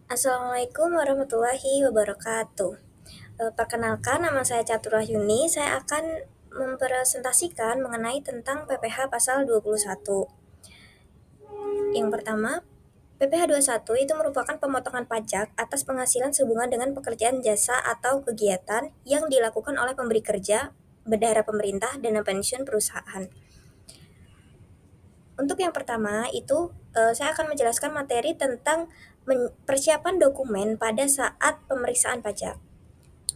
Assalamualaikum warahmatullahi wabarakatuh. Perkenalkan, nama saya Caturwahyuni. Saya akan mempresentasikan mengenai tentang PPh pasal 21. Yang pertama, PPh 21 itu merupakan pemotongan pajak atas penghasilan sehubungan dengan pekerjaan jasa atau kegiatan yang dilakukan oleh pemberi kerja, bendahara pemerintah, dana pensiun perusahaan. Untuk yang pertama itu saya akan menjelaskan materi tentang persiapan dokumen pada saat pemeriksaan pajak.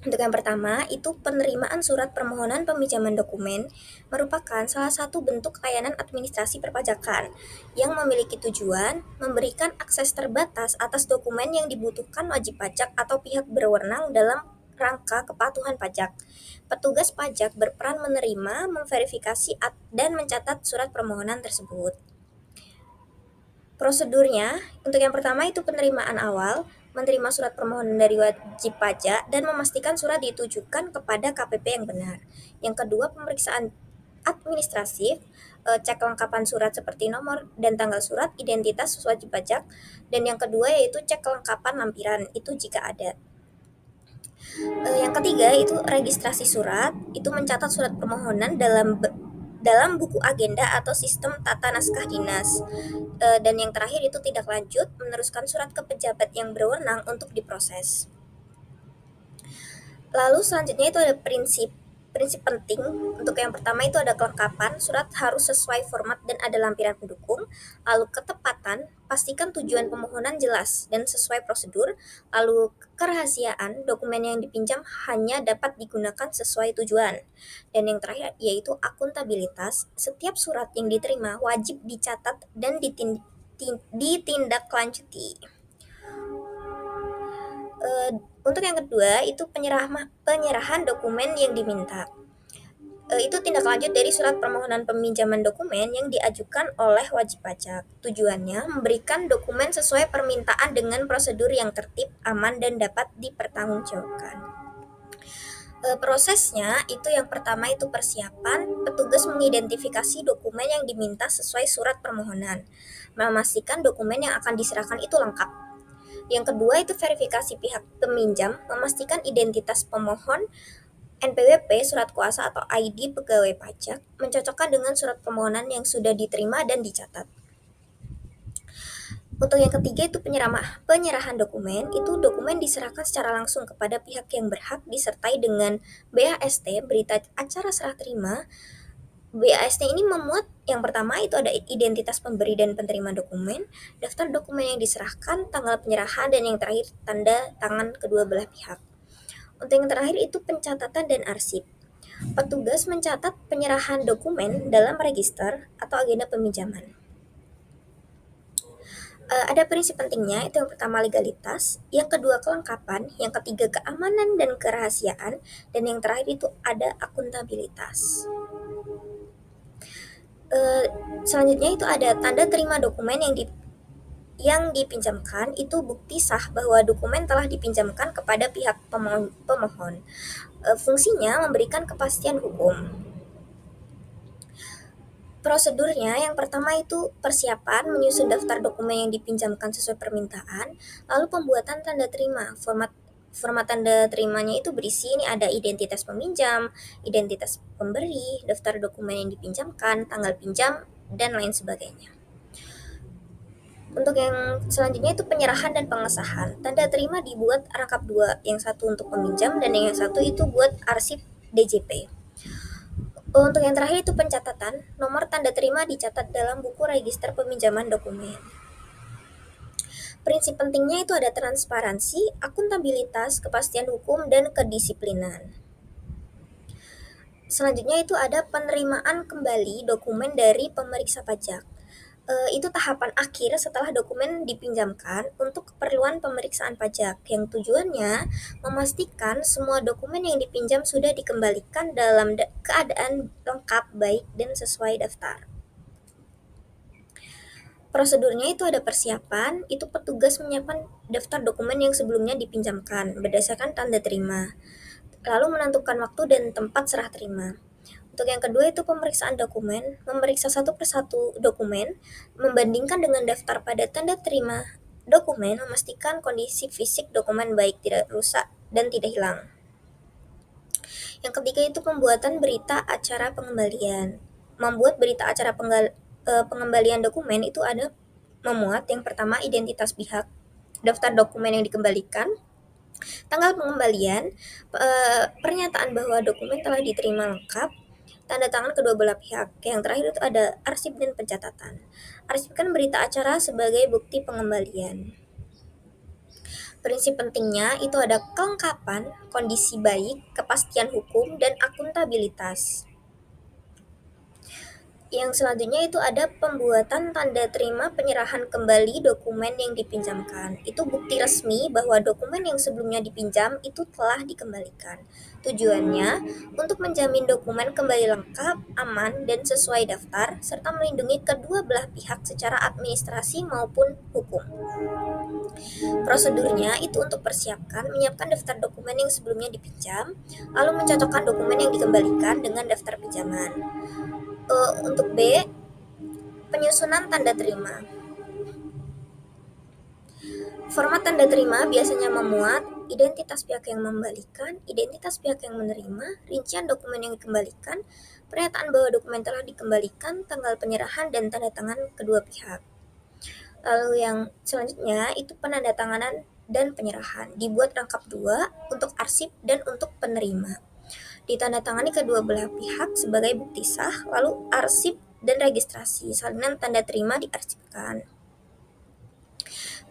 Untuk yang pertama, itu penerimaan surat permohonan peminjaman dokumen merupakan salah satu bentuk layanan administrasi perpajakan yang memiliki tujuan memberikan akses terbatas atas dokumen yang dibutuhkan wajib pajak atau pihak berwenang dalam rangka kepatuhan pajak. Petugas pajak berperan menerima, memverifikasi, dan mencatat surat permohonan tersebut. Prosedurnya, untuk yang pertama itu penerimaan awal, menerima surat permohonan dari wajib pajak dan memastikan surat ditujukan kepada KPP yang benar. Yang kedua, pemeriksaan administratif, cek kelengkapan surat seperti nomor dan tanggal surat, identitas wajib pajak, dan yang kedua yaitu cek kelengkapan lampiran, itu jika ada. Yang ketiga itu registrasi surat, itu mencatat surat permohonan dalam buku agenda atau sistem tata naskah dinas. Dan yang terakhir itu tidak lanjut, meneruskan surat ke pejabat yang berwenang untuk diproses. Lalu selanjutnya itu ada prinsip penting. Untuk yang pertama itu ada kelengkapan, surat harus sesuai format dan ada lampiran pendukung. Lalu ketepatan, pastikan tujuan pemohonan jelas dan sesuai prosedur. Lalu kerahasiaan, dokumen yang dipinjam hanya dapat digunakan sesuai tujuan. Dan yang terakhir yaitu akuntabilitas, setiap surat yang diterima wajib dicatat dan ditindaklanjuti. Untuk yang kedua itu penyerahan dokumen yang diminta. Itu tindak lanjut dari surat permohonan peminjaman dokumen yang diajukan oleh wajib pajak. Tujuannya memberikan dokumen sesuai permintaan dengan prosedur yang tertib, aman, dan dapat dipertanggungjawabkan. Prosesnya itu yang pertama itu persiapan, petugas mengidentifikasi dokumen yang diminta sesuai surat permohonan, memastikan dokumen yang akan diserahkan itu lengkap. Yang kedua itu verifikasi pihak peminjam, memastikan identitas pemohon, NPWP, surat kuasa atau ID pegawai pajak, mencocokkan dengan surat permohonan yang sudah diterima dan dicatat. Untuk yang ketiga itu penyerahan dokumen, itu dokumen diserahkan secara langsung kepada pihak yang berhak disertai dengan BAST, berita acara serah terima. BAST ini memuat yang pertama itu ada identitas pemberi dan penerima dokumen, daftar dokumen yang diserahkan, tanggal penyerahan, dan yang terakhir tanda tangan kedua belah pihak. Untuk yang terakhir itu pencatatan dan arsip. Petugas mencatat penyerahan dokumen dalam register atau agenda peminjaman. Ada prinsip pentingnya, itu yang pertama legalitas, yang kedua kelengkapan, yang ketiga keamanan dan kerahasiaan, dan yang terakhir itu ada akuntabilitas. Selanjutnya itu ada tanda terima dokumen yang dipinjamkan, itu bukti sah bahwa dokumen telah dipinjamkan kepada pihak pemohon. Fungsinya memberikan kepastian hukum. Prosedurnya yang pertama itu persiapan, menyusun daftar dokumen yang dipinjamkan sesuai permintaan, lalu pembuatan tanda terima. Format tanda terimanya itu berisi ini ada identitas peminjam, identitas pemberi, daftar dokumen yang dipinjamkan, tanggal pinjam, dan lain sebagainya. Untuk yang selanjutnya itu penyerahan dan pengesahan. Tanda terima dibuat rangkap dua, yang satu untuk peminjam dan yang satu itu buat arsip DJP. Untuk yang terakhir itu pencatatan, nomor tanda terima dicatat dalam buku register peminjaman dokumen. Prinsip pentingnya itu ada transparansi, akuntabilitas, kepastian hukum, dan kedisiplinan. Selanjutnya itu ada penerimaan kembali dokumen dari pemeriksa pajak. Itu tahapan akhir setelah dokumen dipinjamkan untuk keperluan pemeriksaan pajak yang tujuannya memastikan semua dokumen yang dipinjam sudah dikembalikan dalam keadaan lengkap, baik, dan sesuai daftar. Prosedurnya itu ada persiapan, itu petugas menyiapkan daftar dokumen yang sebelumnya dipinjamkan berdasarkan tanda terima, lalu menentukan waktu dan tempat serah terima. Untuk yang kedua itu pemeriksaan dokumen, memeriksa satu persatu dokumen, membandingkan dengan daftar pada tanda terima dokumen memastikan kondisi fisik dokumen baik tidak rusak dan tidak hilang. Yang ketiga itu pembuatan berita acara pengembalian. Membuat berita acara pengembalian dokumen itu ada memuat yang pertama identitas pihak, daftar dokumen yang dikembalikan, tanggal pengembalian, pernyataan bahwa dokumen telah diterima lengkap, tanda tangan kedua belah pihak. Yang terakhir itu ada arsip dan pencatatan. Arsipkan berita acara sebagai bukti pengembalian. Prinsip pentingnya itu ada kelengkapan, kondisi baik, kepastian hukum, dan akuntabilitas. Yang selanjutnya itu ada pembuatan tanda terima penyerahan kembali dokumen yang dipinjamkan. Itu bukti resmi bahwa dokumen yang sebelumnya dipinjam itu telah dikembalikan. Tujuannya untuk menjamin dokumen kembali lengkap, aman, dan sesuai daftar, serta melindungi kedua belah pihak secara administrasi maupun hukum. Prosedurnya itu untuk menyiapkan daftar dokumen yang sebelumnya dipinjam, lalu mencocokkan dokumen yang dikembalikan dengan daftar pinjaman. Untuk B, penyusunan tanda terima. Format tanda terima biasanya memuat identitas pihak yang membalikan, identitas pihak yang menerima, rincian dokumen yang dikembalikan, pernyataan bahwa dokumen telah dikembalikan, tanggal penyerahan, dan tanda tangan kedua pihak. Lalu yang selanjutnya itu penandatanganan dan penyerahan. Dibuat rangkap 2 untuk arsip dan untuk penerima. Ditandatangani kedua belah pihak sebagai bukti sah, lalu arsip dan registrasi salinan tanda terima diarsipkan.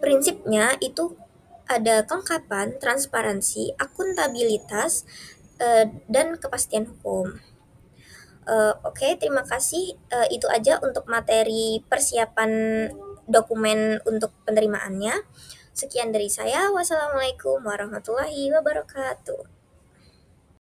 Prinsipnya itu ada kelengkapan, transparansi, akuntabilitas, dan kepastian hukum. Oke, terima kasih. Itu aja untuk materi persiapan dokumen untuk penerimaannya. Sekian dari saya. Wassalamualaikum warahmatullahi wabarakatuh.